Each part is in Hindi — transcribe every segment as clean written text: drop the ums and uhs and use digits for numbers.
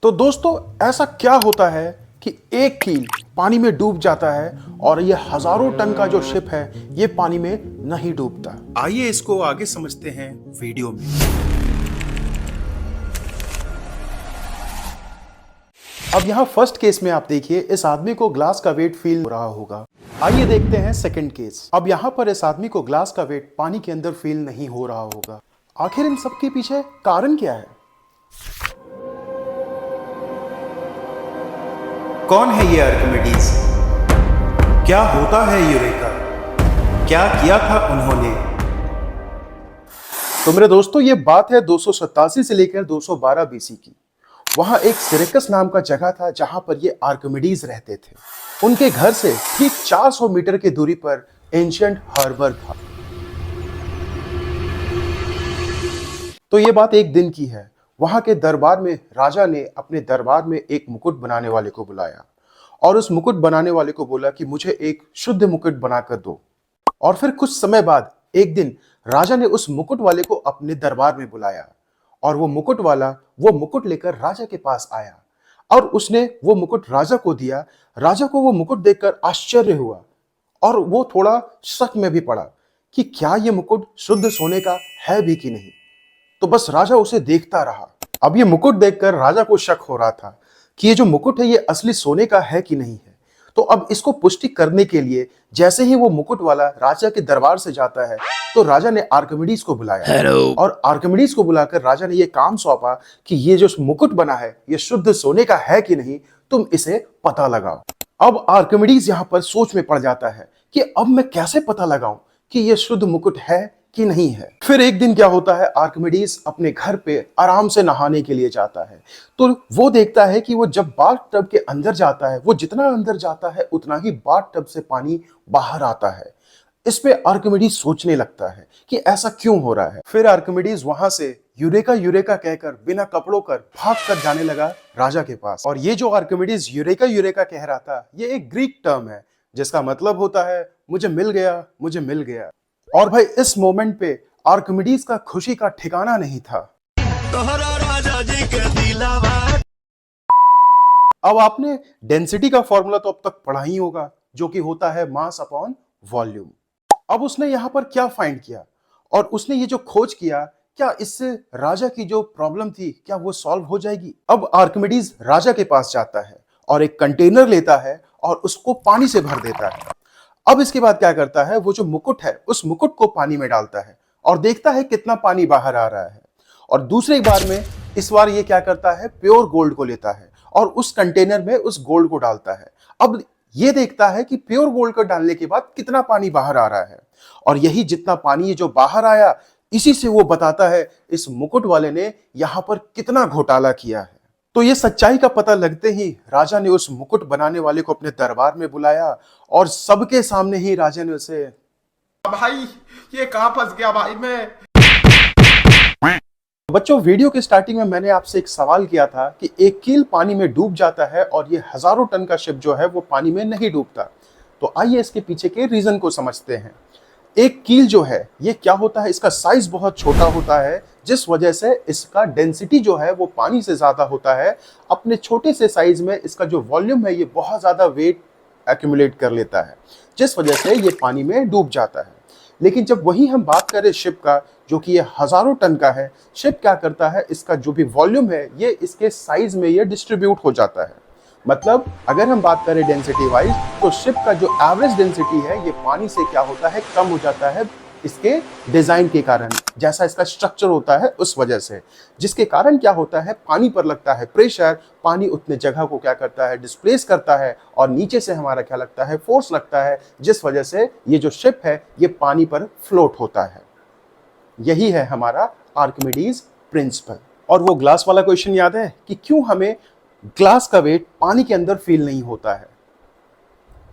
तो दोस्तों ऐसा क्या होता है कि एक कील पानी में डूब जाता है और ये हजारों टन का जो शिप है ये पानी में नहीं डूबता। आइए इसको आगे समझते हैं वीडियो में। अब यहाँ फर्स्ट केस में आप देखिए इस आदमी को ग्लास का वेट फील हो रहा होगा। आइए देखते हैं सेकंड केस। अब यहाँ पर इस आदमी को ग्लास का वेट पानी के अंदर फील नहीं हो रहा होगा। आखिर इन सब के पीछे कारण क्या है? कौन है ये आर्किमिडीज? क्या होता है यूरेका? क्या किया था उन्होंने? तो मेरे दोस्तों ये बात है 287 से लेकर 212 बीसी की। वहां एक सिरेकस नाम का जगह था जहां पर ये आर्किमिडीज रहते थे। उनके घर से ठीक 400 मीटर की दूरी पर एंशिएंट हार्बर था। तो ये बात एक दिन की है। वहां के दरबार में राजा ने अपने दरबार में एक मुकुट बनाने वाले को बुलाया और उस मुकुट बनाने वाले को बोला कि मुझे एक शुद्ध मुकुट बनाकर दो। और फिर कुछ समय बाद एक दिन राजा ने उस मुकुट वाले को अपने दरबार में बुलाया और वो मुकुट वाला वो मुकुट लेकर राजा के पास आया और उसने वो मुकुट राजा को दिया। राजा को वो मुकुट देखकर आश्चर्य हुआ और वो थोड़ा शक में भी पड़ा कि क्या ये मुकुट शुद्ध सोने का है भी कि नहीं। तो बस राजा उसे देखता रहा। अब ये मुकुट देखकर राजा को शक हो रहा था कि ये जो मुकुट है ये असली सोने का है कि नहीं है। तो अब इसको पुष्टि करने के लिए जैसे ही वो मुकुट वाला राजा के दरबार से जाता है तो राजा ने आर्किमिडीज को बुलाया और आर्किमिडीज को बुलाकर राजा ने ये काम सौंपा कि ये जो मुकुट बना है ये शुद्ध सोने का है कि नहीं, तुम इसे पता लगाओ। अब आर्किमिडीज यहाँ पर सोच में पड़ जाता है कि अब मैं कैसे पता लगाऊं कि ये शुद्ध मुकुट है कि नहीं है। फिर एक दिन क्या होता है, आर्किमिडीज अपने घर पे आराम से नहाने के लिए जाता है। तो वो देखता है कि वो जब बाथ टब के अंदर जाता है, वो जितना अंदर जाता है उतना ही बाथ टब से पानी बाहर आता है। इस पे आर्किमिडीज सोचने लगता है कि ऐसा क्यों हो रहा है। फिर आर्किमिडीज वहां से यूरेका यूरेका कहकर बिना कपड़ों कर भाग कर जाने लगा राजा के पास। और ये जो आर्किमिडीज यूरेका यूरेका कह रहा था ये एक ग्रीक टर्म है जिसका मतलब होता है मुझे मिल गया, मुझे मिल गया। और भाई इस मोमेंट पे आर्किमिडीज का खुशी का ठिकाना नहीं था। राजा जी के अब आपने डेंसिटी का फॉर्मूला तो अब तक पढ़ा ही होगा जो कि होता है मास अपॉन वॉल्यूम। अब उसने यहां पर क्या फाइंड किया और उसने ये जो खोज किया, क्या इससे राजा की जो प्रॉब्लम थी क्या वो सॉल्व हो जाएगी? अब आर्किमिडीज राजा के पास जाता है और एक कंटेनर लेता है और उसको पानी से भर देता है। अब इसके बाद क्या करता है, वो जो मुकुट है उस मुकुट को पानी में डालता है और देखता है कितना पानी बाहर आ रहा है। और दूसरे बार में इस बार ये क्या करता है, प्योर गोल्ड को लेता है और उस कंटेनर में उस गोल्ड को डालता है। अब ये देखता है कि प्योर गोल्ड को डालने के बाद कितना पानी बाहर आ रहा है और यही जितना पानी जो बाहर आया इसी से वो बताता है इस मुकुट वाले ने यहां पर कितना घोटाला किया है। तो ये सच्चाई का पता लगते ही राजा ने उस मुकुट बनाने वाले को अपने दरबार में बुलाया और सबके सामने ही राजा ने उसे, भाई ये कहां फंस गया भाई मैं। बच्चों वीडियो के स्टार्टिंग में मैंने आपसे एक सवाल किया था कि एक कील पानी में डूब जाता है और ये हजारों टन का शिप जो है वो पानी में नहीं डूबता। तो आइए इसके पीछे के रीजन को समझते हैं। एक कील जो है ये क्या होता है, इसका साइज बहुत छोटा होता है जिस वजह से इसका डेंसिटी जो है वो पानी से ज्यादा होता है। अपने छोटे से साइज में इसका जो वॉल्यूम है ये बहुत ज्यादा वेट एक्यूमुलेट कर लेता है जिस वजह से ये पानी में डूब जाता है। लेकिन जब वही हम बात करें शिप का जो कि ये हजारों टन का है, शिप क्या करता है, इसका जो भी वॉल्यूम है ये इसके साइज में ये डिस्ट्रीब्यूट हो जाता है। मतलब अगर हम बात करें डेंसिटी वाइज तो शिप का जो एवरेज डेंसिटी है ये पानी से क्या होता है, कम हो जाता है इसके डिजाइन के कारण, जैसा इसका स्ट्रक्चर होता है उस वजह से। जिसके कारण क्या होता है, पानी पर लगता है प्रेशर, पानी उतने जगह को क्या करता है, डिस्प्लेस करता है और नीचे से हमारा क्या लगता है, फोर्स लगता है, जिस वजह से ये जो शिप है ये पानी पर फ्लोट होता है। यही है हमारा आर्किमिडीज प्रिंसिपल। और वो ग्लास वाला क्वेश्चन याद है कि क्यों हमें ग्लास का वेट पानी के अंदर फील नहीं होता है?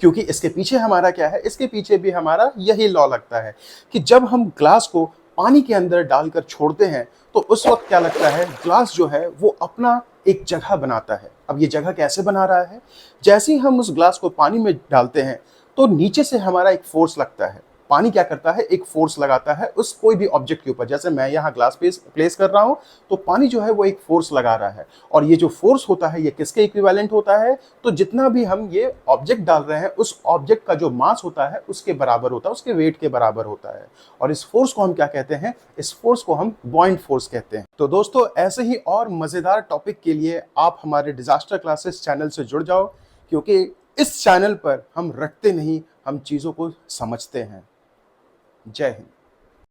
क्योंकि इसके पीछे हमारा क्या है, इसके पीछे भी हमारा यही लॉ लगता है कि जब हम ग्लास को पानी के अंदर डालकर छोड़ते हैं तो उस वक्त क्या लगता है, ग्लास जो है वो अपना एक जगह बनाता है। अब ये जगह कैसे बना रहा है, जैसे ही हम उस ग्लास को पानी में डालते हैं तो नीचे से हमारा एक फोर्स लगता है पानी क्या करता है, एक फोर्स लगाता है उस कोई भी ऑब्जेक्ट के ऊपर। जैसे मैं यहाँ ग्लास प्लेस कर रहा हूँ, तो पानी जो है वो एक फोर्स लगा रहा है, और ये जो फोर्स होता है ये किसके इक्विवेलेंट होता है, तो जितना भी हम ये ऑब्जेक्ट डाल रहे हैं उस ऑब्जेक्ट का जो मास होता है उसके बराबर होता है, उसके वेट के बराबर होता है। और इस फोर्स को हम क्या कहते हैं, इस फोर्स को हम बॉइंट फोर्स कहते हैं। तो दोस्तों, ऐसे ही और मजेदार टॉपिक के लिए आप हमारे डिजास्टर क्लासेस चैनल से जुड़ जाओ, क्योंकि इस चैनल पर हम रटते नहीं, हम चीजों को समझते हैं। जय हिंद।